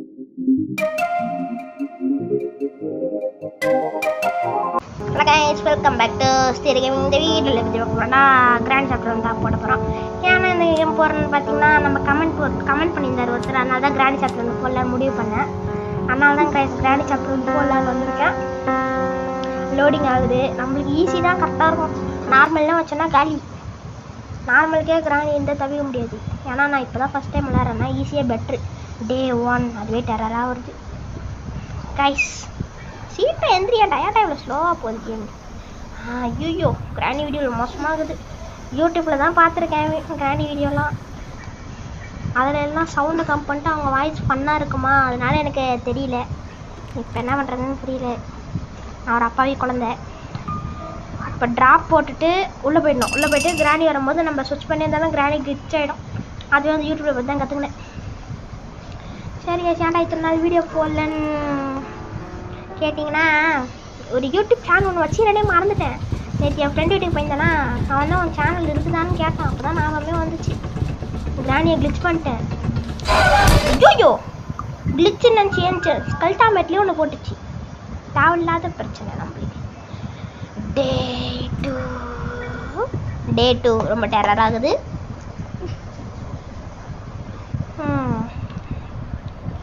Hello guys, welcome back to Stereo Gaming. இந்த வீடியோல பத்தி பார்க்கணும்னா கிராண்ட் சாப்டர் வந்து போட போறோம். ஏன்னா இந்த கேம் போறேன்னு பாத்தீங்கன்னா நம்ம கமெண்ட் பண்ணியிருந்தாரு ஒருத்தர், அதனால தான் கிராண்ட் சாப்டர் வந்து போடலாம்னு முடிவு பண்ணேன். அதனால தான் கிராண்ட் சாப்டர் வந்து போடலாம்னு வந்திருக்கேன். லோடிங் ஆகுது. நம்மளுக்கு ஈஸி தான் கரெக்டாக இருக்கும். நார்மல்லாம் வச்சோன்னா காலி. நார்மலுக்கே கிராண்ட் எந்த தவிர முடியாது. ஏன்னா நான் இப்போ தான் ஃபஸ்ட் டைம் விளையாடுறேன்னா ஈஸியாக பெட்ரு. டே 1 அதுவே டெரராக வருது கைஸ். சீக்கிரம் எந்திரியா, டயர்டாக இவ்வளோ ஸ்லோவாக போகுது கேம். ஐயோ கிராண்டி வீடியோவில் மோசமாகுது. யூடியூப்பில் தான் பார்த்துருக்கேன் கிராண்டி வீடியோலாம். அதில் எல்லாம் சவுண்டு கம் பண்ணிட்டு அவங்க வாய்ஸ் ஃபன்னாக இருக்குமா, அதனால எனக்கு தெரியல. இப்போ என்ன பண்ணுறதுன்னு புரியல. நான் ஒரு அப்பாவி குழந்தை. இப்போ ட்ராப் போட்டுட்டு உள்ளே போயிடணும். உள்ளே போய்ட்டு கிராண்டி வரும்போது நம்ம ஸ்விட்ச் பண்ணியிருந்தாலும் கிராண்டி கிளிச் ஆகிடும். அது வந்து யூடியூப்பில் பற்றி தான் கற்றுக்கினேன். சரி ஏன்டா இத்தனை நாள் வீடியோ போடலன்னு கேட்டிங்கன்னா, ஒரு யூடியூப் சேனல் ஒன்று வச்சுருந்தே மறந்துட்டேன். நேற்று என் ஃப்ரெண்டு வீட்டுக்கு போயிருந்தேன்னா அவன் தான் உன் சேனல் இருக்குதான்னு கேட்டான். அப்போ தான் ஞாபகமே வந்துச்சு. கிராண்டியை கிளிச் பண்ணிட்டேன். ஐயோ கிளிச்சு நினச்சி ஏன்ச்சு ஸ்கல்டாமேட்லேயும் ஒன்று போட்டுச்சு. தேவையில்லாத பிரச்சனை நம்மளுக்கு. டே 2 ரொம்ப டெரர் ஆகுது.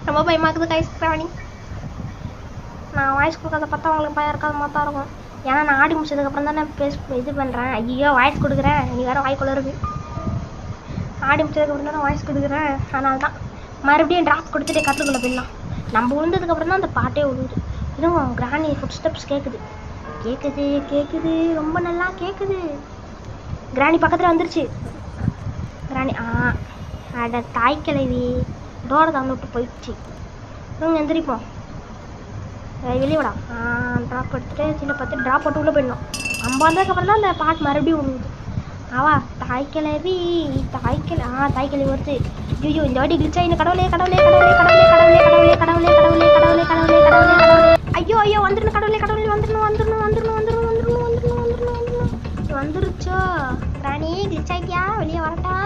ரொம்ப பயமாக்குது கைஸ். கிராணி நான் வாய்ஸ் கொடுக்காத பார்த்தா உங்களுக்கு பயம் இருக்காத மாதிரி தான் இருக்கும். ஏன்னா நான் ஆடி முடிச்சதுக்கப்புறம் தான் நான் இது பண்ணுறேன். ஐயோ வாய்ஸ் கொடுக்குறேன், நீ வேறு வாய்க்குள்ள இருக்கு. ஆடி முடிச்சதுக்கப்புறம் தான் வாய்ஸ் கொடுக்குறேன். அதனால தான் மறுபடியும் ட்ராப் கொடுத்துட்டு கற்றுக்குள்ள போயிடலாம். நம்ம விழுந்ததுக்கப்புறம் தான் அந்த பாட்டே விழுது. இதுவும் கிராணி ஃபுட் ஸ்டெப்ஸ் கேட்குது கேட்குது ரொம்ப நல்லா கேட்குது. கிராணி பக்கத்தில் வந்துருச்சு. கிராணி அட தாய் கிழவி டோரை தந்து விட்டு போயிடுச்சு. இவங்க எந்திரிப்போம் வெளியவிடா. ட்ராப் எடுத்துட்டு சில பார்த்து ட்ராப் போட்டு உள்ளே போயிடணும். நம்ம வந்ததுக்கப்புறம் தான் அந்த பாட்டு மறுபடியும் விழுவுது. தாய்க்கிழவி தாய்க்கிழவி வருது. ஐயோ இந்த வாட்டி கிளிச்சா இந்த கடவுளே கடவுளே கடவுளே கடவுளே கடவுளே கடவுளே கடவுளே கடவுளே கடவுளே கடவுளே கடவுளே கடவுளே. ஐயோ வந்துடணும் கடவுளே கடவுளே வந்துருச்சோ. ராணி கிளிச் ஆயிட்டியா, வெளியே வரட்டா?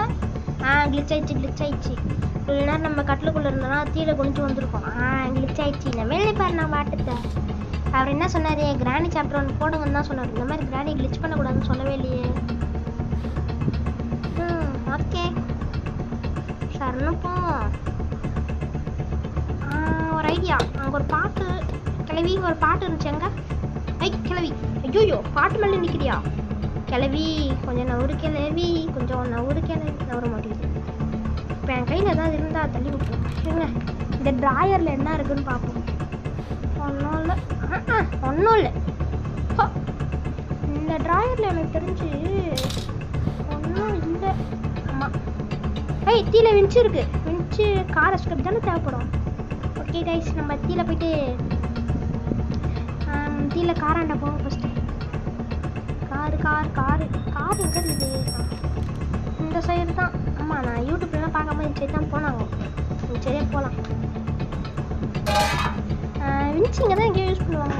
கிளிச் ஆயிடுச்சு. இவ்வளோ நேரம் நம்ம கட்டிலுக்குள்ளே இருந்தோம்னா தீரை குளிச்சு வந்திருக்கோம். கிளிச் ஆயிடுச்சு. இந்த மேலே பாரு நான் பாட்டுட்டேன். அவர் என்ன சொன்னார், கிராண்டி சாப்டர் ஒன்று போடுங்கன்னு தான் சொன்னார். இந்த மாதிரி கிராண்டி கிளிச் பண்ணக்கூடாதுன்னு சொல்லவே இல்லையே. ஓகே சரணுப்போம். ஒரு ஐடியா, அங்கே ஒரு பாட்டு கிளவி ஒரு பாட்டு இருந்துச்சு. எங்க கிளவி ஐயோ பாட்டு மேலே நிற்கிறியா கிளவி? கொஞ்சம் நவுறு கிளவி நவர மாட்டேங்குது. இப்போ என் கையில் ஏதாவது இருந்தால் தள்ளி விட்டுருங்க. இந்த ட்ராயரில் என்ன இருக்குதுன்னு பார்ப்போம். ஒன்றும் இல்லை. இந்த ட்ராயரில் எனக்கு தெரிஞ்சு ஒன்றும் இல்லை. ஆமாம் தீல விஞ்சு இருக்குது. விஞ்சு கார் ஸ்டெப் தானே தேவைப்படும். ஓகே கைஸ் நம்ம தீல போயிட்டு தீல காராண்டா போவோம் ஃபஸ்ட்டு. கார் எங்கே இருக்குது? இந்த சைடு தான். ஆமாம் நான் யூடியூப்லாம் பார்க்காம இந்த சைடு தான் போனாங்க. இந்த சைடே போகலாம். வின்ச்சிங்க தான் எங்கேயோ யூஸ் பண்ணுவாங்க.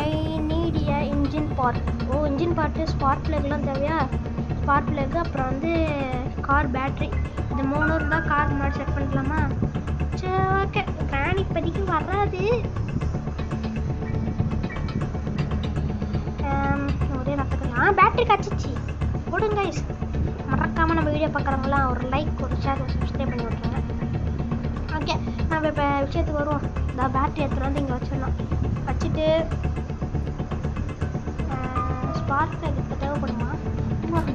I need a engine part. Engine part spark பிளக்லாம் தேவையா? ஸ்பார்க் பிளக், அப்புறம் வந்து கார் பேட்ரி, இந்த 3 இருந்தால் கார் முன்னாடி செட் பண்ணிக்கலாமா? சரி ஓகே. கிராண்ட் இப்போதைக்கு வராது. ஒரே ரத்தக்கறி. பேட்டரி கச்சிச்சு. போடுங்க கைஸ். மறக்காமல் நம்ம வீடியோ பார்க்குறவங்களாம் ஒரு லைக், ஒரு ஷேர், ஒரு சப்ஸ்கிரைப் பண்ணி விட்ருங்க. ஓகே நம்ம இப்போ விஷயத்துக்கு வருவோம். இந்த பேட்டரி எடுத்துகிட்டு வந்து இங்கே வச்சிடலாம். வச்சுட்டு ஸ்பார்க் பிளக் இப்போ தேவைப்படுமா?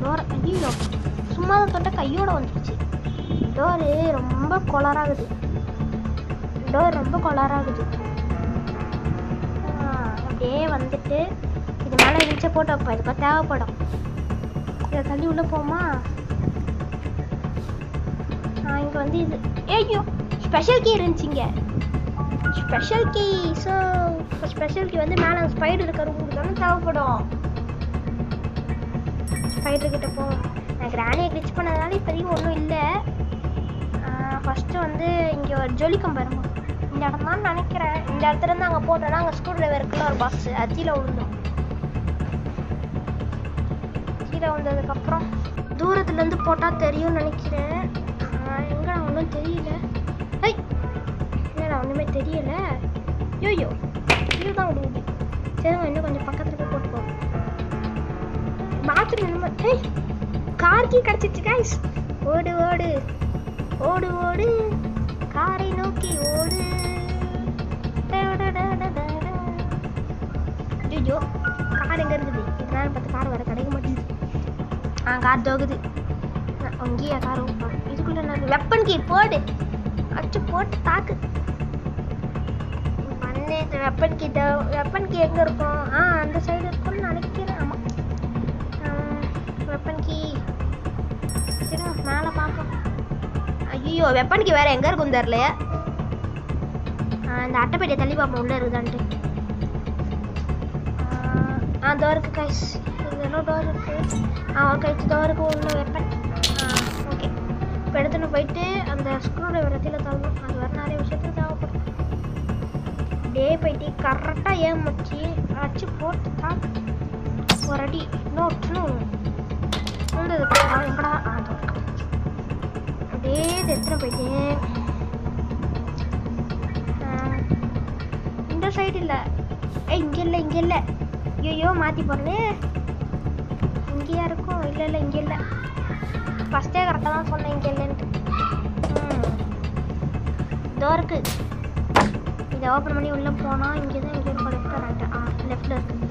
டோர் ஐயோ சும்மா தான் தொட்ட கையோடு வந்துடுச்சு. டோர் ரொம்ப கொளராகுது. அப்படியே வந்துட்டு இது மேலே விரிச்ச போட்டு வைப்போம். இதுக்கு தேவைப்படும். இதை தள்ளி உள்ளே போமா? இங்கே வந்து இது ஐயோ ஸ்பெஷல் கீ இருந்துச்சுங்க. Special key. So special key வந்து மேலே ஸ்பைடர் இருக்கிற ரூமுக்கு தானே தேவைப்படும். ஸ்பைடர் கிட்ட போவோம். நான் கிராண்டியை கிளிச் பண்ணதுனால இப்போதைக்கு ஒன்றும் இல்லை. ஃபஸ்ட்டு வந்து இங்கே ஒரு ஜொலி கம்பரம் இந்த இடம் தான் நினைக்கிறேன். இந்த இடத்துல இருந்து அங்கே போட்டோன்னா அங்கே ஸ்க்ரூ டிரைவர் இருக்குல்ல ஒரு பாக்ஸு, அது கீழே விழுந்தோம். கீழே வந்ததுக்கப்புறம் தூரத்துலேருந்து போட்டால் தெரியும்னு நினைக்கிறேன். எங்கே ஒன்றும் தெரியல. தெரியல. ஐயோ இதுதான் விடுவது. சரிங்க, இன்னும் கொஞ்சம் பக்கத்தில் போய் போட்டுக்கோ. பாத்ரூம் நம்ம கார்கி கிடச்சிச்சு கைஸ். ஓடு ஓடு ஓடு ஓடு, காரை நோக்கி ஓடு. ஐயோ கார் எங்கே இருக்குது? இதனால பார்த்து கார் வர கிடைக்க மாட்டேங்குது. கார் தோகுது. அங்கேயா கார் ஓப்பா? இதுக்குள்ள நான் வெப்பன் கீ போடு. அச்சு போட்டு தாக்கு. பண்ணே வெப்பன் கீ எங்கே இருக்கும்? அந்த சைடு இருக்கும்னு நினைக்கிறேன். ஆமாம், வெப்பன் கீ சரிங்க, மேலே பார்ப்போம். ஐயோ வெப்பன் கீ வேறு எங்கே இருக்கும் தெரியலையே. இந்த அட்டைப்பேட்டியை தள்ளி பார்ப்போம் உள்ளே இருக்குதான்ட்டு. டோர் இருக்கு கைஸ். இதெல்லாம் டோர் இருக்கு. கைஸ் டோருக்கு ஒன்று வெப்பன். ஓகே, இப்போ எடுத்துன்னு போயிட்டு அந்த ஸ்க்ரூ டிரைவர் ரத்தியில் தள்ளணும். அது வேறு நிறைய விஷயத்துக்கு தேவைப்படும். அப்படியே போயிட்டு கரெக்டாக ஏமாச்சு அச்சு போட்டு தாக்கு. ஒரு அடி நோட்டுன்னு வந்தது எங்கடா? அப்படியே எடுத்துகிட்டு போயிட்டு இந்த சைடு இல்லை. இங்கே இல்லை, இங்கே இல்லை. ஐயோ மாற்றி போடுறேன். இங்கேயா இருக்கும்? இல்லை இல்லை, இங்கே இல்லை. ஃபஸ்ட்டே கரெக்டாக தான் சொன்னேன் இங்கே இல்லைன்ட்டு. டோருக்கு இதை ஓப்பன் பண்ணி உள்ளே போனால் இங்கே தான் இங்கே இருக்கும். லெஃப்டில் இருக்குது.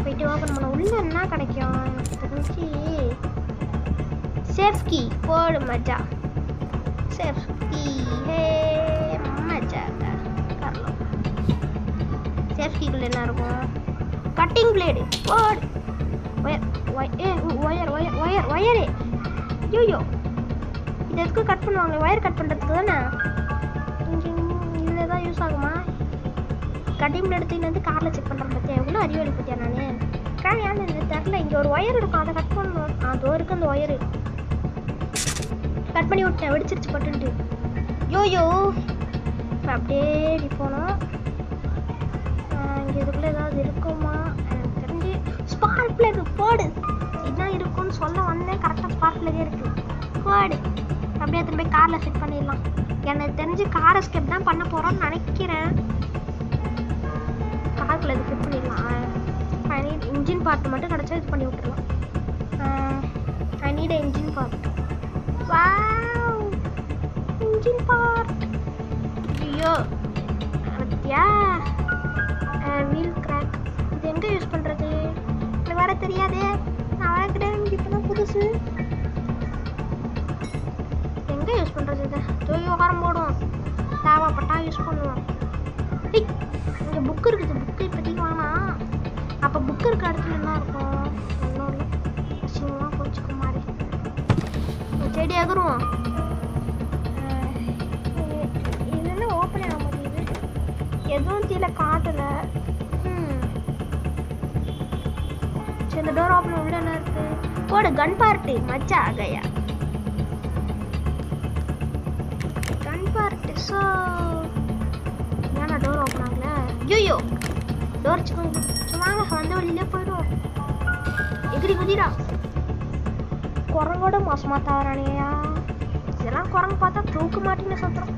போயிட்டு ஓப்பன் பண்ண உள்ளே என்ன கிடைக்கும்? எனக்கு தெரிஞ்சு சேஃப் கீ போடு மஜா. சேஃப் கீ ஹே மஜா கரலாம். சேஃப் கீக்குள்ளே என்ன இருக்கும்? கட்டிங் பிளேடு போடு. ஒயரு. ஐயோ இது எதுக்கு கட் பண்ணுவாங்களே? ஒயர் கட் பண்ணுறதுக்கு தானே. இதில் தான் யூஸ் ஆகுமா? கட்டிங் பிளேடு தூக்கி வந்து காரில் செக் பண்ணுறேன் பார்த்தியா? எவ்வளோ அறிவாளி பார்த்தியா நான்? ஏன் இது தெரில. இங்கே ஒரு ஒயர் இருக்கும், அதை கட் பண்ணணும். அதோ இருக்குது அந்த ஒயரு. கட் பண்ணி விட்டேன், வெடிச்சிருச்சு பட்டுன்ட்டு. யோயோ இப்போ அப்படியே இப்படி போனோம். இங்கே இதுக்குள்ளே ஏதாவது இருக்குமா? எனக்கு தெரிஞ்சு ஸ்பார்க் பிளக் போடு. இதுதான் இருக்கும்னு சொல்ல வந்தேன். கரெக்டாக ஸ்பார்க் பிளக்கே இருக்குது. போடு. அப்படியே எடுத்துன்னு போய் காரில் செட் பண்ணிடலாம். எனக்கு தெரிஞ்சு கார் எஸ்கேப் தான் பண்ண போகிறோன்னு நினைக்கிறேன். காருக்குள்ள இது ஃபிட் பண்ணிடலாம். ஐ நீட் இன்ஜின் பார்ட் மட்டும் கிடச்சா இது பண்ணி விட்டுருலாம். I need engine part. Wow, engine part. ஐயோ பத்தியா? Wheel crack. இது எங்கே யூஸ் பண்ணுறது? எனக்கு வேறு தெரியாதே. நான் வேறு கிடையாது, இப்போ தான் புதுசு. எங்கே யூஸ் பண்ணுறது? இதை உக்காரம் போடுவோம். தேவைப்பட்டா யூஸ் பண்ணுவோம். இங்கே புக்கு இருக்குது. புக்கு இப்போதைக்கு வேணாம். அப்போ புக்கு இருக்க இடத்துல என்ன இருக்கும்? ஒன்றும் இல்லை. சிங்கமாக போச்சுக்க மாதிரி செடி எகருவோம். இதெல்லாம் ஓப்பன் ஆக மாட்டேங்குது. எதுவும் கீழே காட்டலை. சரி, இந்த டோர் ஓப்பன் உள்ள என்ன இருக்கு? போடு கன் பார்ட்டு மச்சா ஆகையா. கன் பார்ட்டு. ஸோ ஏன்னா டோர் ஓப்பன் ஆகல. ஐயோ டோர் சும்மாங்க வந்த வழியிலே போயிடும். எகிரி குதிரா. குரங்கோட மோசமாக தவறானியா? இதெல்லாம் குரங்கு பார்த்தா தூக்க மாட்டேன்னு சொல்கிறோம்.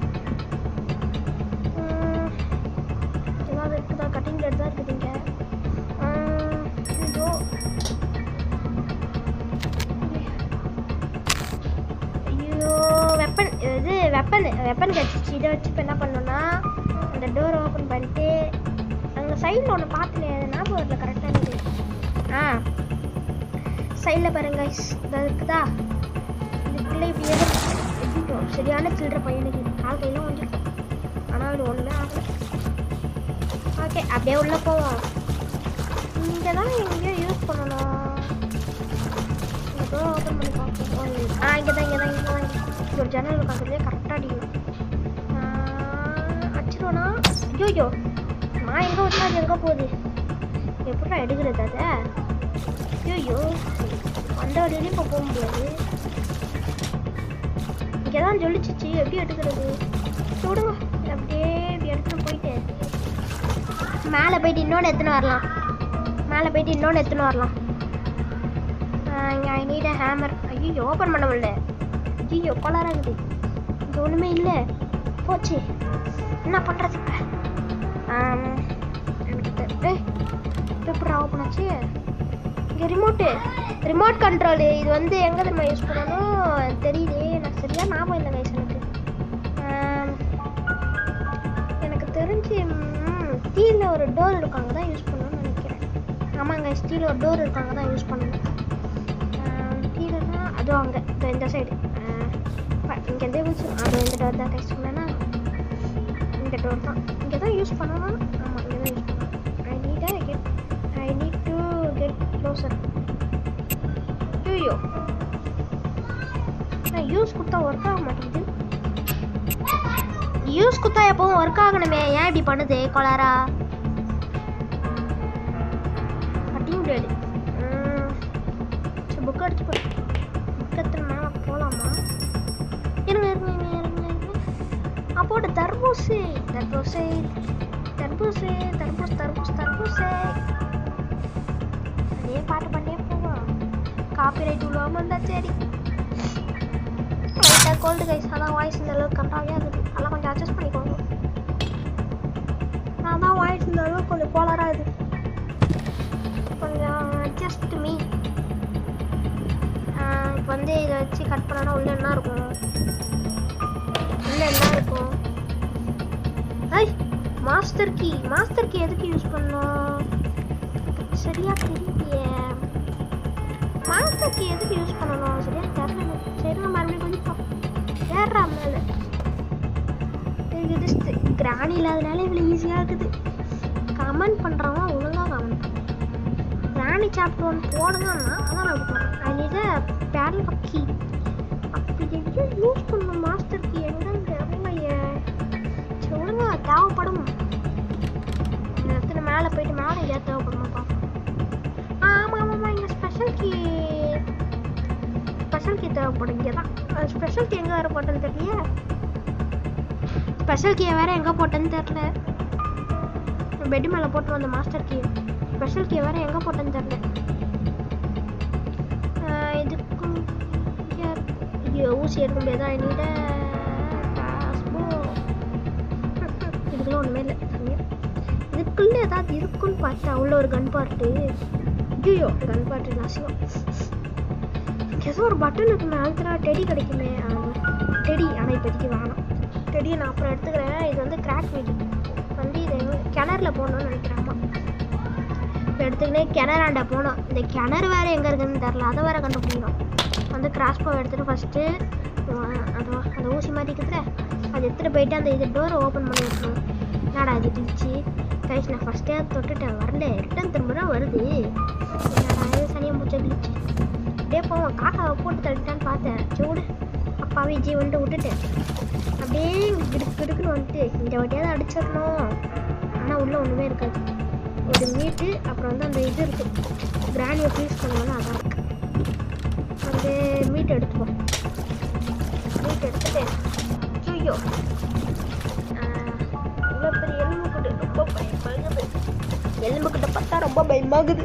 ஏதாவது இருக்குதா? கட்டிங் பிளேட் தான் இருக்குது இங்கே. ஐயோ ஐயோ வெப்பன். இது வெப்பன் கிடச்சிச்சு. இதை வச்சு இப்போ என்ன பண்ணோன்னா அந்த டோரை ஓப்பன் பண்ணிட்டு அங்கே சைடில் ஒன்று பார்த்துனே. அது ஞாபகம் வரல கரெக்டாக இருக்குது. சைடில் பாருங்க இதாக இருக்குதா? இதுக்குள்ளே இப்படி எதுவும் சரியான சில்லற பையனுக்கு கால் கையெல்லாம் வந்துருக்கும். ஆனால் அது ஒன்றுமே ஆகலை. ஓகே, அப்படியே உள்ளே போவோம். இங்கே தான் எங்கேயோ யூஸ் பண்ணணும். இந்த டோர் ஓப்பன் பண்ணி பார்ப்போம். இங்கே தான் ஒரு ஜன்னல் உட்காந்துலேயே கரெக்டாக அடிக்கணும். அடிச்சிடுவோண்ணா. ஐயோ நான் எங்கே வச்சா அது எங்கே போகுது? எப்படா எடுக்கிறது அதை? ஐயோ அந்த வழியிலையும் இப்போ போக முடியாது. இங்கே தான் ஜொலிச்சிச்சு. எப்படி எடுக்கிறது? விடுங்க. அப்படியே இப்படி எடுத்துன்னு போயிட்டு மேலே போயிட்டு இன்னொன்று எடுத்துன்னு வரலாம். ஐ நீட் அ ஹேமர். ஐயோ ஓப்பன் பண்ண முடியல. ஐயோ கொலாராக இருக்குது. இது ஒன்றுமே இல்லை. போச்சு. என்ன பண்ணுறது இப்போ? எனக்கு எப்படி ஓப்பன் ஆச்சு? இங்கே ரிமோட் கண்ட்ரோலு. இது வந்து எங்கே தெரியுமா யூஸ் பண்ணணும் தெரியல. எனக்கு சரியாக ஞாபகம் இல்லை கைஸ். எனக்கு தெரிஞ்சு ஸ்டீலில் ஒரு டோர் இருக்காங்க தான் யூஸ் பண்ணணும்னு நினைக்கிறேன். ஆமாங்க, ஸ்டீலில் ஒரு டோர் இருக்காங்க தான் யூஸ் பண்ணணும். ஸ்டீல்னா அதுவும் அங்கே இந்த சைடு இங்கேருந்தே யூஸ் அது இந்த டோர் தான் கைஸ் சொன்னேன்னா இந்த டோர் தான் இங்கே தான் யூஸ் பண்ணணும். ஆமாம், இங்கே தான் யூஸ் பண்ணணும். I need to get closer. ஐயோ, நான் யூஸ் கொடுத்தா ஒர்க் ஆக மாட்டேங்குது. யூஸ் கொடுத்தா எப்பவும் ஒர்க் ஆகணுமே, ஏன் இப்படி பண்ணுது கோளாரா? Cutting blade. சரி, புக் எடுத்து புக் எடுத்து மேலே போகலாமா? இருங்க அப்போட தர்பூசு. அதே பாட்டு பண்ணே போவோம். காப்பிரைட் விழுவாம இருந்தா சரி. லைட்டாக கோல்டு கைஸ், அதான் வாய்ஸ் இந்த அளவுக்கு கரெக்டாகவே இருக்குது. அதெல்லாம் கொஞ்சம் அட்ஜஸ்ட் பண்ணிக்கோங்க. நான் தான் வாய்ஸ் இந்த அளவுக்கு கொஞ்சம் கோளாராக இருக்குது. கொஞ்சம் அட்ஜஸ்ட் மீ. இப்போ வந்து இதை வச்சு கட் பண்ணனா உள்ள என்ன இருக்கும்? ஐய், மாஸ்டர் கீ எதுக்கு யூஸ் பண்ணோம்? சரியா தெரியலையே. மாஸ்டர் கீ எதுக்கு யூஸ் பண்ணணும் சரியா தெரியல. சரி, மறுபடியும் கொஞ்சம் ஏறா மேலே இருக்குது. கிராணி இல்லாதனால இவ்வளோ ஈஸியாக இருக்குது. கமெண்ட் பண்ணுறவங்க ஒழுங்காக கமெண்ட் பண்ணுறேன். கிராணி சாப்டர் 1 போடுங்கன்னா அதான் நான் போடுறேன். அதில் பேரல் கீ அப்படி யூஸ் பண்ணணும். மாஸ்டர் கீ எங்கே ஒழுங்கா தேவைப்படும். மேலே போயிட்டு மேலே எங்கேயாவது தேவைப்படுமா பார்ப்போம். ஆமாம், இங்கே ஸ்பெஷல் கீ தேவைப்படும். இங்கே தான் ஸ்பெஷல் கீ எங்கே வேறு போட்டேன்னு தெரியல. ஸ்பெஷல் கீயை வேறு எங்கே போட்டேன்னு தெரில. பெட்டு மேலே போட்டு வந்த மாஸ்டர் கீ. ஸ்பெஷல் கீயை வேறு எங்கே போட்டேன்னு தெரில. இதுக்கும் ஊசி எடுக்க முடியாதா? என்னிட இதுக்குள்ள ஒன்றுமே இல்லை. இதுக்குள்ளே ஏதாவது இருக்குன்னு பார்த்தா உள்ள ஒரு கன் பார்ட்டு. ஐயோ, கன் பார்ட்டு நாசியம். ஏதோ ஒரு பட்டன் இருக்கு மேலே டெடி கிடைக்குமே. டெடி ஆனால் இப்போதைக்கு வேணாம். டெடியை நான் அப்புறம் எடுத்துக்கிறேன். இது வந்து கிராக் வீடு வந்து இதை கிணறுல போகணும்னு நினைக்கிறாமா. இப்போ எடுத்துக்கினே கிணறாண்டா போனோம். இந்த கிணறு வேறு எங்கே இருக்குதுன்னு தெரில. அதை வேறு கண்டுபிடிக்கணும். வந்து கிராஸ் போ எடுத்துகிட்டு ஃபஸ்ட்டு அந்த ஊசி மாதிரி இருக்குதுல அது எடுத்துகிட்டு போயிட்டு அந்த இது டோரை ஓப்பன் பண்ணி விட்டுருவோம். என்னடா இது டிச்சு கைஸ், நான் ஃபஸ்ட்டே தொட்டுட்டேன். வரல, ரிட்டன் திரும்ப தான் வருது. என்னடா சனியாக முடிச்ச கிழிச்சு அப்படியே போவோம். காக்காவை போட்டு தள்ளிட்டான்னு பார்த்தேன். சூடு அப்பாவே ஜீவன்ட்டு விட்டுட்டேன். அப்படியே கிடுக்குன்னு வந்துட்டு இந்த வாட்டியாவது அடிச்சிடணும். ஆனால் உள்ளே ஒன்றுமே இருக்காது. ஒரு மீட்டு அப்புறம் வந்து அந்த இது இருக்குது கிரானியை யூஸ் பண்ணுவோம்னா அதான் இருக்குது. வந்து மீட் எடுத்துப்போம். மீட் எடுத்துட்டு ஐயோ இவ்வளோ பெரிய எலும்பு கிட்ட ரொம்ப பயமாகுது. எலும்பு கிட்ட பார்த்தா ரொம்ப பயமாகுது.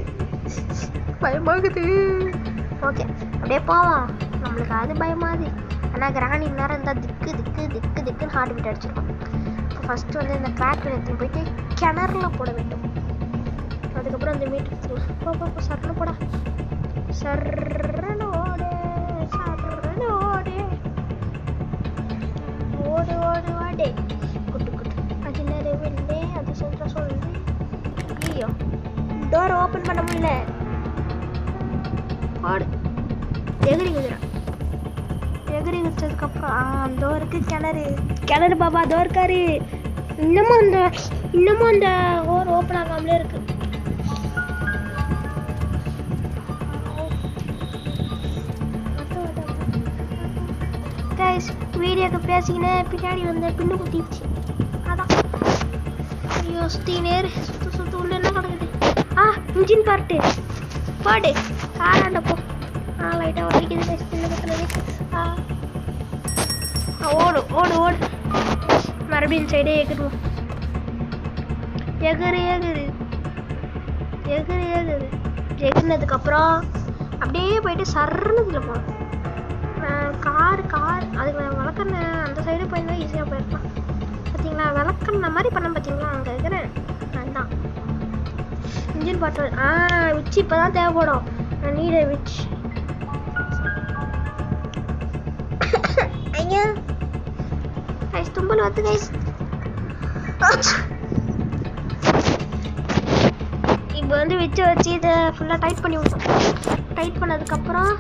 ஓகே, அப்படியே போவோம். நம்மளுக்கு அது பயமாகுது. ஆனால் கிராணி நேரம் இருந்தால் திக்குன்னு ஹார்ட் பீட் அடிச்சிருக்கோம். இப்போ ஃபஸ்ட்டு வந்து இந்த கிராக் எடுத்து போயிட்டு கிணறுல போட வேண்டும். அதுக்கப்புறம் அந்த மீட் எடுத்துக்கலாம். போ சரணு போட சரணோடு ஓடு ஓடே குட்டு அது நிறைவில்லை. அது சொல்லு. ஐயோ, டோர் ஓப்பன் பண்ண முடியல. ஓடு எகிரி குதிச்சதுக்கப்புறம் டோருக்கு கிணறு பாபா டோர்க்காரு. இன்னமும் அந்த டோர் ஓப்பன் ஆகாமலே இருக்கு. வீடியோக்கு பேசிக்கினே பின்னாடி வந்து பின்னு குத்திடுச்சு. அதான் ஐயோ சுத்தினேரு சுத்து உள்ள என்ன கிடக்குது? இன்ஜின் பார்ட்டு பாடு காராண்ட போ. லைட்டாக உடைக்குது பின்னு குத்துனது. ஓடு மறுபடியும் சைடே எகிடுவோம். எகிரினதுக்கப்புறம் அப்படியே போயிட்டு சரணத்தில் போகணும். கார் அதுக்கு வளர்க்குற அந்த சைடு போயிருந்தா ஈஸியாக போயிருக்கலாம். பார்த்தீங்களா, விளக்க பண்ண மாதிரி பண்ண பார்த்தீங்களா? அங்கே இருக்கிறேன் நான் தான் இன்ஜின் பாட்டு. விச் இப்போ தான் தேவைப்படும். நான் நீட விச். ஐயா கைஸ் தும்பல் வந்து கைஸ். இப்போ வந்து விச்சு வச்சு இதை ஃபுல்லாக டைட் பண்ணி விட்டோம். டைட் பண்ணதுக்கப்புறம்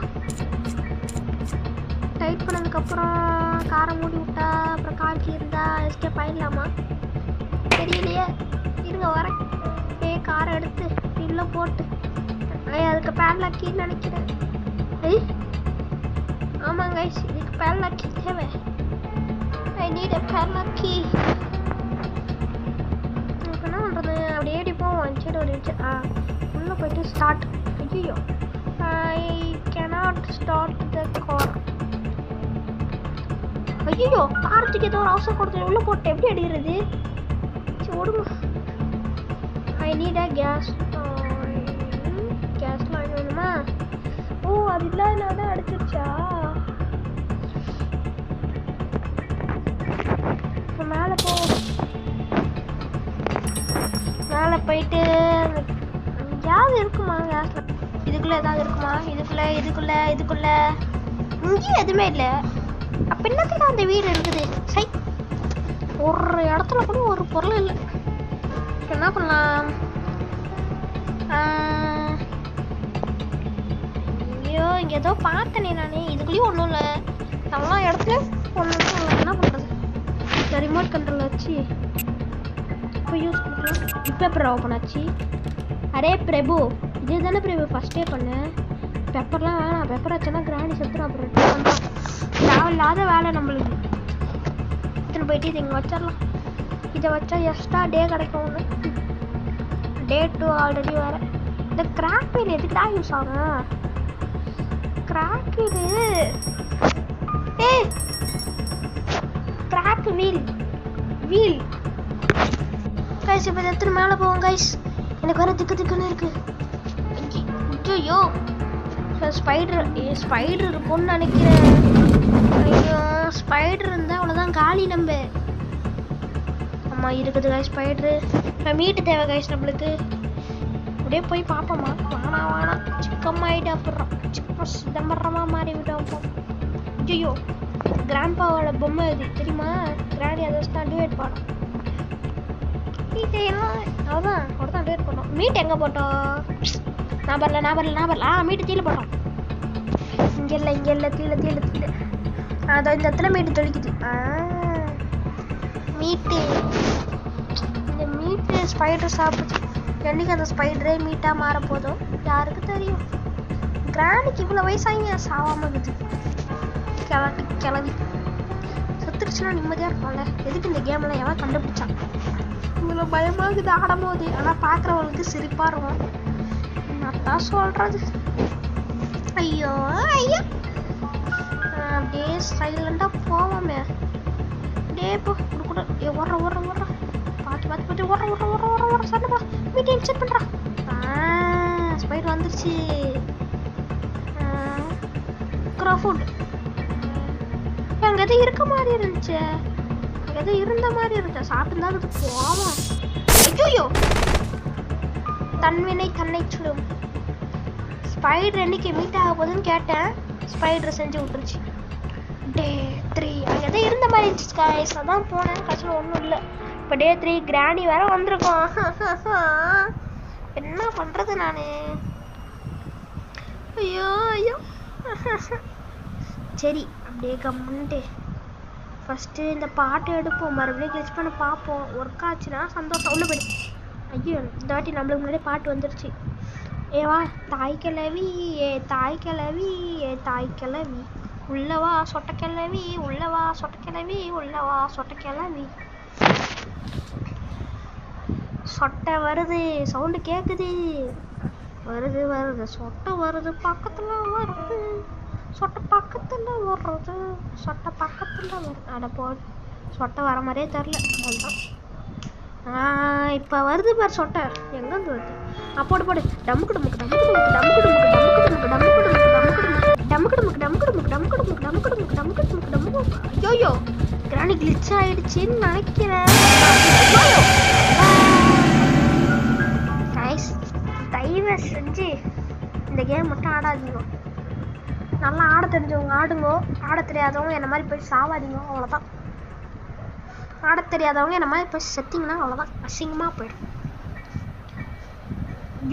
காரை மூடி விட்டா அப்புறம் காய்ச்சி இருந்தால் எஸ்கேப் ஆயிடலாமா தெரியலையே. இருங்க வரேன். காரை எடுத்து உள்ளே போட்டு அதுக்கு பேட்லாக்கின்னு நினைக்கிறேன். ஆமாங்க இதுக்கு பேட்லாக்கி தேவை. ஐ நீட் எ பேட்லாக்கி. இப்போ என்ன பண்ணுறது? அப்படியே அடிப்போம். சரி ஒரு நிமிஷம். உள்ளே போயிட்டு ஸ்டார்ட். ஐயோ I cannot start the car. ஐயோ கார்த்துக்கு ஏதோ ஒரு அவசரம் கொடுத்து உள்ளே போட்டு எப்படி அடிக்கிறது? சரி ஓடுங்க. I need a gas line வேணுமா? ஓ அது இல்லாத தான் அடிச்சிருச்சா? இப்போ மேலே போயிட்டு எங்கேயாவது இருக்குமா கேஸில்? இதுக்குள்ளே ஏதாவது இருக்குமா? இதுக்குள்ளே இங்கேயும் எதுவுமே இல்லை. அப்போ என்னத்துக்கு அந்த வீடு இருக்குது? சை ஒரு இடத்துல கூட ஒரு பொருள் இல்லை. என்ன பண்ணலாம்? ஐயோ இங்கே ஏதோ பார்த்தனே நான். இதுக்குள்ளேயும் ஒன்றும் இல்லை. நம்மளாம் இடத்துல ஒன்றும் இல்லை. என்ன பண்ணுறது? இந்த ரிமோட் கண்ட்ரோல் வச்சு இப்போ யூஸ் பண்ணலாம். இப்போ எப்படி ஓப்பன் ஆச்சு? அரே பிரபு இதே தானே பிரபு ஃபஸ்ட்டே பண்ணேன். பெப்பர்லாம் வேணாம். பெப்பர் வச்சோன்னா கிராணி செத்துரும். அப்புறம் தேவையில்லாத வேலை நம்மளுக்கு. இத்தனை போயிட்டு இது இங்கே வச்சிடலாம். இதை வச்சா எக்ஸ்ட்ரா டே கிடைக்கும். ஒன்று டே 2 ஆல்ரெடி வேறு. இந்த கிராக் வீல் எதுக்குடா யூஸ் ஆகும்? Crack wheel guys. இப்போ எத்தனை மேலே போவோம் கைஸ். எனக்கு வர திக்குன்னு இருக்கு. ஐயோ ஸ்பைடர் இருக்கும்னு நினைக்கிறேன். ஐயோ ஸ்பைடர் இருந்தால் அவ்வளோதான் காலி நம்ம. ஆமாம் இருக்குது கைஸ் ஸ்பைடரு. மீட்டு தேவை கைஸ் நம்மளுக்கு. அப்படியே போய் பார்ப்போம்மா. வேணாம் சிக்கமாயிட்டு அப்புறம் சிதம்பரமாக மாறி விட்டோம். ஐயோ கிராண்ட்பாவோட பொம்மை இது தெரியுமா? கிராண்டி அதை வச்சு தான் டிவைட் பண்ணோம். அவ்வளோதான் டிவைட் பண்ணோம். மீட் எங்கே போட்டோம்? நான் வரல. மீட்டு கீழே போட்டோம். இங்கே இல்லை கீழே. அதான் இந்த இடத்துல மீட்டு தொழிக்குது. இந்த மீட்டு ஸ்பைடர் சாப்பிடுச்சு. என்னைக்கு அந்த ஸ்பைடரே மீட்டாக மாற போதும் யாருக்கு தெரியும்? கிராண்டிக்கு இவ்வளோ வயசாகிங்க சாவாமல் இருக்குது. கிளவி செத்துருச்சுன்னா நிம்மதியாக இருக்கும்ல. எதுக்கு இந்த கேம்லாம் எவன் கண்டுபிடிச்சான்? இவ்வளோ பயமாகுது ஆடும் போது. ஆனால் பார்க்குறவங்களுக்கு சிரிப்பாக இருக்கும். நான் சொல்கிறது. ஐயோ அப்படியே சைலண்டாக போவோமே. அப்படியே கூட ஓடுற பார்த்து ஓடுற சண்டப்பா. வீட்டை இன்செட் பண்ணுறா. ஸ்பைடர் வந்துருச்சு. ஃபுட் அங்கே எதோ இருக்க மாதிரி இருந்துச்சு. அங்கே எதோ இருந்த மாதிரி இருந்துச்சு. சாப்பிட்டு தான் அது போவோம். ஐயோ தன்வினை தன்னை சுடும். ஸ்பைடர் என்னைக்கு மீட் ஆக போகுதுன்னு கேட்டேன். ஸ்பைடர் செஞ்சு விட்டுருச்சு. டே 3 அங்கே எதோ இருந்த மாதிரி இருந்துச்சு கைஸ். அதான் போனேன். கடைசியில் ஒன்றும் இல்லை. இப்போ டே 3 கிராண்டி வேற வந்திருக்கோம். என்ன பண்ணுறது நான்? ஐயோ சரி அப்படியே கம்முன்ட்டு ஃபஸ்ட்டு இந்த பாட்டு எடுப்போம். மறுபடியும் கிளிச் பண்ண பார்ப்போம். ஒர்க் ஆச்சுன்னா சந்தோஷம். உள்ள போய் ஐயோ இந்த வாட்டி நம்மளுக்கு முன்னாடி பாட்டு வந்துருச்சு. ஏவா தாய் கிழவி உள்ளவா சொட்டக்கிழவி சொட்டை வருது. சவுண்டு கேட்குது. வருது சொட்டை வருது. பக்கத்தில் வருது. சொட்டை பக்கத்தில் வருது. அட போ சொட்டை வர மாதிரியே தெரில. அதுதான் இப்போ வருது பாரு சொட்டை. எங்கேருந்து வருது? போடு டம்முக்கு ஐயோ கிராணி கிளிச் ஆயிடுச்சுன்னு நினைக்கிறேன். தயவு செஞ்சு இந்த கேம் மட்டும் ஆடாதீங்க. நல்லா ஆட தெரிஞ்சவங்க ஆடுங்க, ஆட தெரியாதவங்க என்ன மாதிரி போய் சாவாதீங்க, அவ்வளோதான். ஆட தெரியாதவங்க என்ன மாதிரி போய் செத்திங்கன்னா அவ்வளோதான், அசிங்கமாக போயிடும்.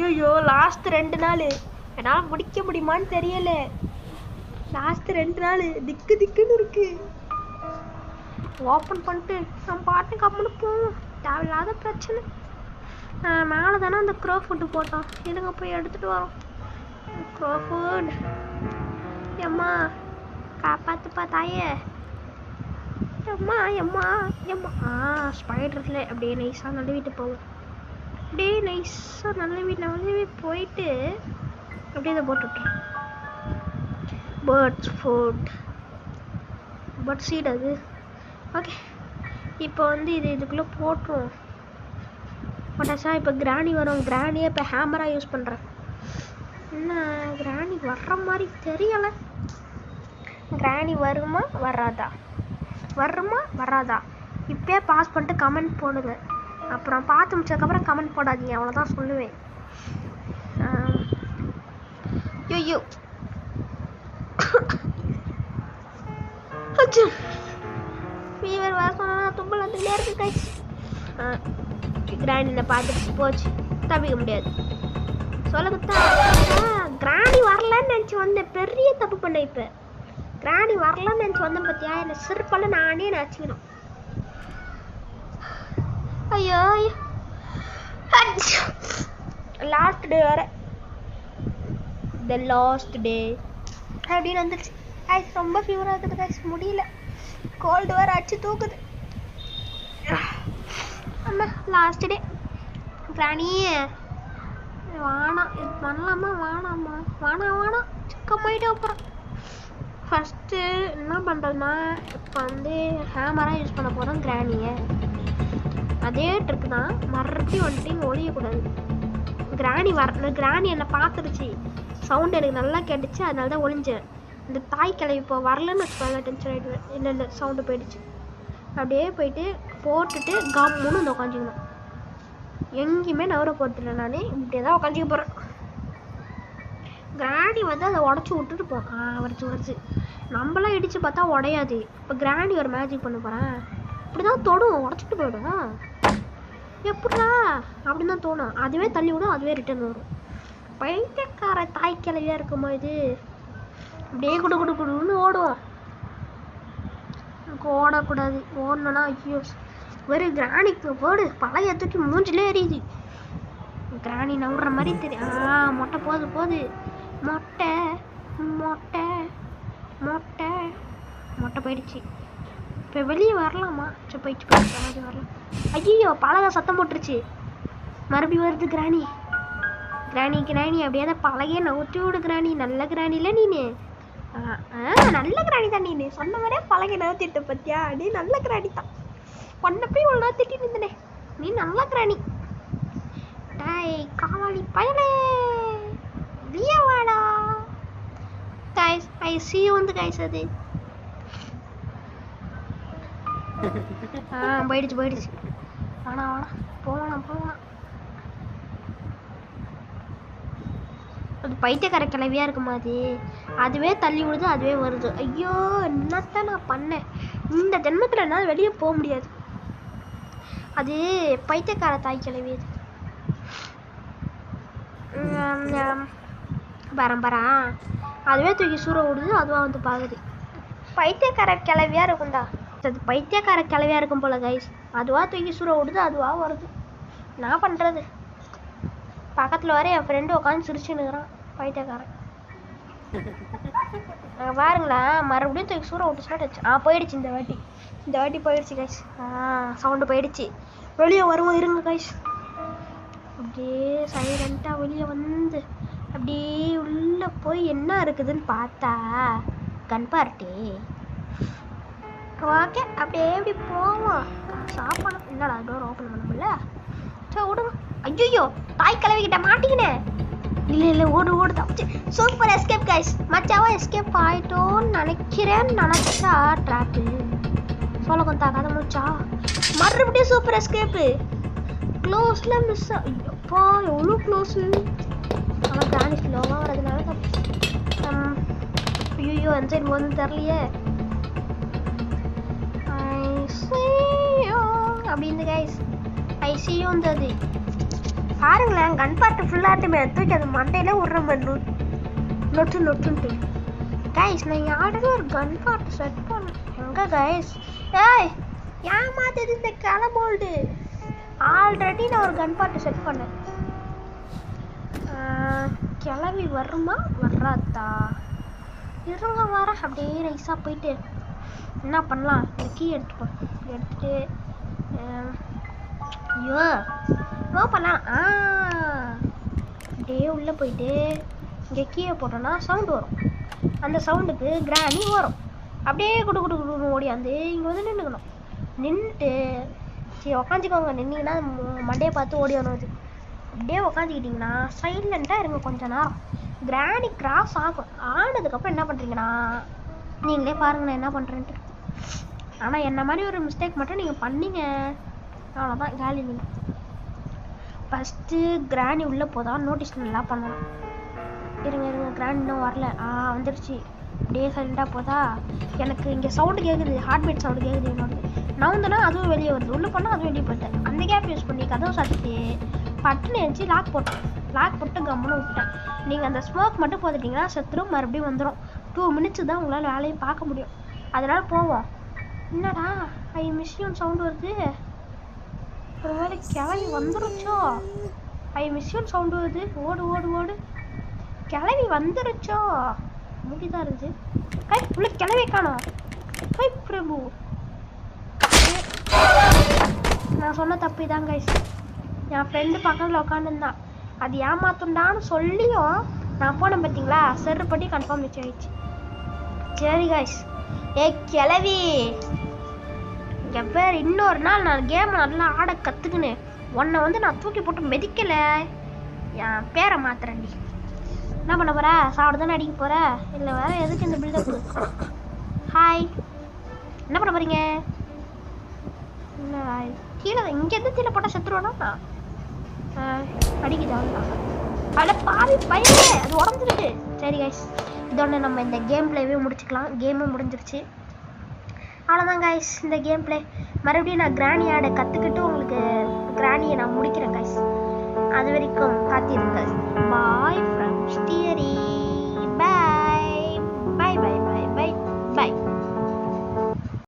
ஐயோ லாஸ்ட் 2 நாள் என்னால் முடிக்க முடியுமான்னு தெரியல. லாஸ்ட் 2 நாள் திக்கு திக்குன்னு இருக்கு. ஓப்பன் பண்ணிட்டு நம்ம பாட்டு கம்முன்னு போவோம், தேவையில்லாத பிரச்சனை. மேலே தானே அந்த க்ரோ ஃபுட்டு போட்டோம், இதுங்க போய் எடுத்துகிட்டு வரோம். க்ரோ ஃபுட் எம்மா காப்பாற்றுப்பா தாயே. எம்மா எம்மா எம்மா. ஸ்பைடரில் அப்படியே நைஸாக நழுவிட்டு போவோம். அப்படியே நைஸாக நழுவி போயிட்டு அப்படியே இதை போட்டு விட்டுறேன். பேர்ட்ஸ் ஃபுட், பேர்ட் சீட் அது. ஓகே இப்போ வந்து இதுக்குள்ளே போட்டுருவோம். பட்டாசா இப்போ கிராணி வரும். கிராணியை இப்போ ஹேமராக யூஸ் பண்ணுறேன். என்ன கிராணி வர்ற மாதிரி தெரியலை. கிராணி வருமா வராதா இப்போயே பாஸ் பண்ணிட்டு கமெண்ட் போடுங்க. அப்புறம் பார்த்து முடிச்சதுக்கப்புறம் கமெண்ட் போடாதீங்க, அவ்வளோதான் சொல்லுவேன். ஐயோ ஃபீவர் வர சொன்னா தும்பல் வந்துக்கிட்டே இருக்கு கைஸ். கிராண்டினை பார்த்துட்டு போச்சு, தப்பிக்க முடியாது. சொல்லுங்கத்தா, கிராணி வரலன்னு நினச்சி வந்தேன், பெரிய தப்பு பண்ணேன். இப்போ கிராணி வரலன்னு நினச்சி வந்தேன் பார்த்தியா, என்னை சிறுப்பால் நானே நினச்சிக்கணும். ஐயோ லாஸ்ட் டே வேற, த லாஸ்ட் டே அப்படின்னு வந்துடுச்சு கைஸ். ரொம்ப ஃபீவராக இருக்குது கைஸ், முடியல. கோல்டு வேறு அடிச்சு தூக்குது. அம்மா லாஸ்ட் டே. கிராணி வாணாம், இது பண்ணலாமா வேணாமா? வேணாம் சிக்கமாயிட்டே. அப்புறம் ஃபஸ்ட்டு என்ன பண்ணுறதுன்னா, இப்போ வந்து ஹேமராக யூஸ் பண்ண போகிறோம் கிராணியை. அதே ட்ரிக் தான், மறுபடியும் வந்துட்டு இங்கே ஒழியக்கூடாது. கிராணி என்னை பார்த்துருச்சு, சவுண்ட் எனக்கு நல்லா கேட்டுச்சு, அதனால தான் ஒழிஞ்சேன். இந்த தாய் கிளவி இப்போ வரலன்னு வச்சுக்கோங்க, டென்ஷன் ஆகிடுவேன். இல்லை சவுண்டு போயிடுச்சு. அப்படியே போயிட்டு போட்டுட்டு கம்முன்னு வந்து உட்காந்துக்கணும். எங்கேயுமே நவர போட்டுல, நான் இப்படியே தான் உட்காந்துக்க போகிறேன். கிராணி வந்து அதை உடச்சி விட்டுட்டு போகிறேன். உடச்சி நம்மளாம் இடித்து பார்த்தா உடையாது. இப்போ கிராணி ஒரு மேஜிக் பண்ண போகிறேன். இப்படி தான் தொடும், உடச்சிட்டு போயிடும். எப்படா அப்படின்னு தான் தோணும். அதுவே தள்ளி விடும், அதுவே ரிட்டர்ன் வரும். பைத்தியக்கார தாய் கிளவியாக இருக்குமா இது? அப்படியே குடுன்னு ஓடுவோம். ஓடக்கூடாது, ஓடணுன்னா ஐயோ வெறும் கிராணிக்கு போடு, பழைய தூக்கி மூஞ்சிலே எரியுது. கிராணி நவுற மாதிரி தெரியும். மொட்டை போகுது மொட்டை மொட்டை மொட்டை மொட்டை போயிடுச்சு. இப்போ வெளியே வரலாமா? சரி போயிடுச்சு வரலாம். ஐயோ பழக சத்தம் போட்டுருச்சு, மறுபடியும் வருது கிராணி. கிராணி அப்படியே தான் பழகையே நவுத்தி விடு கிராணி. நல்ல கிராணில நீனு. நல்ல கிராணி தான் நீனு, சொன்ன மாதிரியே பழகை நவுத்திட்ட பத்தியா? நீ நல்ல கிராணி தான். பொண்ணை போய் ஒன்றா திட்டிட்டு இருந்தனே, நீ நல்ல கிராணி. டாய் காவாளி பயலே வியவாடா. கைஸ் ஐ see you வந்து கைஸ். அது போயிடுச்சு. வேணாம் போகலாம். அது பைத்தியக்கார கிளவியாக இருக்குமா? அதுவே தள்ளி விடுது, அதுவே வருது. ஐயோ என்னத்தான் நான் பண்ணேன் இந்த ஜென்மத்தில்? என்னால் வெளியே போக முடியாது. அது பைத்தியக்கார தாய் கிளவி. பரம்பரா அதுவே தூக்கி சூற விடுது, அதுவாக வந்து பார்க்குது. பைத்தியக்கார கிளவியாக இருக்கும்டா. அது பைத்தியக்கார கிளவியாக இருக்கும் போல கைஸ். அதுவாக தூக்கி சூற விடுது, அதுவாக வருது. நான் பண்ணுறது, பக்கத்தில் வர என் ஃப்ரெண்டு உட்காந்து சிரிச்சுன்னுக்குறான் பைத்தியக்காரன். பாருங்களா, மறுபடியும் தூக்கி சூற விட்டுச்சுன்னா போயிடுச்சு. இந்த வாட்டி போயிடுச்சு கைஸ். சவுண்டு போயிடுச்சு. வெளியே வருவோம் இருங்க கைஸ். அப்படியே சைலண்ட்டாக வெளியே வந்து அப்படியே உள்ளே போய் என்ன இருக்குதுன்னு பார்த்தா கன் பார்ட்டி. ஓகே அப்படியே எப்படி போவோம். சாப்பிடணும். என்னடா டோர் ஓப்பன் பண்ண முடியல? சரி விடுங்க. ஐயோ தாய் கிளவிக்கிட்ட மாட்டிக்கினேன். இல்லை ஓடு தப்பிச்சு. Super escape guys. மச்சாவா எஸ்கேப் ஆயிட்டோன்னு நினச்சா ட்ராப்பு சொல்ல கொண்டா கதை முடிச்சா. மறுபடியும் சூப்பர் எஸ்கேப்பு. க்ளோஸில் மிஸ். அப்பா எவ்வளோ க்ளோஸு. ஆனால் கிராணி ஸ்லோவாக வரதுனால ஐயோ எந்த சைடு போதுன்னு தெரியலையே. அப்படின்னு கைஸ் ஐசியோன்றது பாருங்களேன். கன் பார்ட்டு ஃபுல்லாட்டுமே தூக்கி அது மண்டையில விட்ற மாதிரி நொட்டுன்ட்டு கைஸ். நான் ஆல்ரெடி ஒரு கன் பார்ட்டு செட் பண்ணேன். எங்கே கைஸ்? ஏய் ஏமாத்தது இந்த கிளம்போல்டு. ஆல்ரெடி நான் ஒரு கன் பார்ட்டு செட் பண்ணேன். கிளவி வருமா வராதா? இருங்க வர. அப்படியே நைஸாக போயிட்டு என்ன பண்ணலாம், இந்த கீ எடுத்துட்டு ஐயோ நோ பண்ணலாம். அப்படியே உள்ளே போயிட்டு இங்கே கீயை போட்டோன்னா சவுண்டு வரும். அந்த சவுண்டுக்கு கிராணி வரும். அப்படியே குடு ஓடியாந்து இங்கே வந்து நின்றுக்கணும். நின்றுட்டு சரி உக்காந்துக்கோங்க. நின்னீங்கன்னா மண்டையை பார்த்து ஓடி வரும். அது அப்படியே உக்காந்துக்கிட்டிங்கன்னா சைலண்ட்டாக இருங்க கொஞ்ச நேரம். கிராணி கிராஸ் ஆகும். ஆனதுக்கப்புறம் என்ன பண்ணுறீங்கன்னா நீங்களே பாருங்க நான் என்ன பண்ணுறேன்ட்டு. ஆனால் என்ன மாதிரி ஒரு மிஸ்டேக் மட்டும் நீங்கள் பண்ணீங்க அவ்வளோதான் காலி. நீங்கள் ஃபஸ்ட்டு கிராணி உள்ளே போதான் நோட்டீஸ் நல்லா பண்ணலாம். இருங்க கிராணி இன்னும் வரல. வந்துடுச்சு. அப்படியே சைலண்டாக போதா. எனக்கு இங்கே சவுண்டு கேட்குது. ஹார்ட் பீட் சவுண்டு கேட்குது. என்னோடது நவுந்தனா அதுவும் வெளியே வருது. உள்ளே போனால் அதுவும் வெளியே போயிட்டேன். அந்த கேப் யூஸ் பண்ணி கதவை சாத்திட்டு பட்டுன்னு எழுச்சி லாக் போட்டு கம்முன்னு விட்டேன். நீங்கள் அந்த ஸ்மோக் மட்டும் போட்டுட்டிங்கன்னா செத்துரும். மறுபடியும் வந்துடும். 2 minutes தான் உங்களால் வேலையை பார்க்க முடியும். அதனால் போவோம். என்னடா ஐ மிஸ்யூன் சவுண்டு வருது. ஒரு வேலை கிளவி வந்துருச்சோ? ஐ மிஸ்யூன் சவுண்டு வருது. ஓடு கிளவி வந்துருச்சோ? முடிதான் இருக்குது. உள்ள கிளவி காணோம். பிரபு நான் சொன்ன தப்பு இதான் கைஸ். என் ஃப்ரெண்டு பக்கத்தில் உட்காந்துருந்தான். அது ஏமாத்துண்டான்னு சொல்லியும் நான் போனேன் பார்த்தீங்களா. செருப்பட்டி கன்ஃபார்ம் ஆயிடுச்சு. சரி கைஸ். கிளவி இங்கே பேர் இன்னொரு நாள் நான் கேமை நல்லா ஆட கற்றுக்குன்னு உன்னை வந்து நான் தூக்கி போட்டு மெதிக்கலை. என் பேரை மாத்துறேன்டி. என்ன பண்ண போகிற? சாப்பிட தானே அடிக்க போகிற? இல்லை வேற எதுக்கு இந்த பில்டப்பு? ஹாய் என்ன பண்ண போகிறீங்க? இல்லை கீழே இங்கேருந்து கீழே போட்டால் செத்துருவோன்னா அடிக்குது. அதில் பாவி பையனே அது உடஞ்சிருக்கு. சரி கைஸ் இதோட நம்ம இந்த கேம் பிளேவே முடிச்சுக்கலாம். கேமும் முடிஞ்சிருச்சு. அவ்வளோதான் கைஸ் இந்த கேம் பிளே. மறுபடியும் நான் கிராணி ஆட கற்றுக்கிட்டு உங்களுக்கு கிராணியை நான் முடிக்கிறேன் கைஸ். அது வரைக்கும் காத்திருங்கள். Bye from ஸ்டியரி.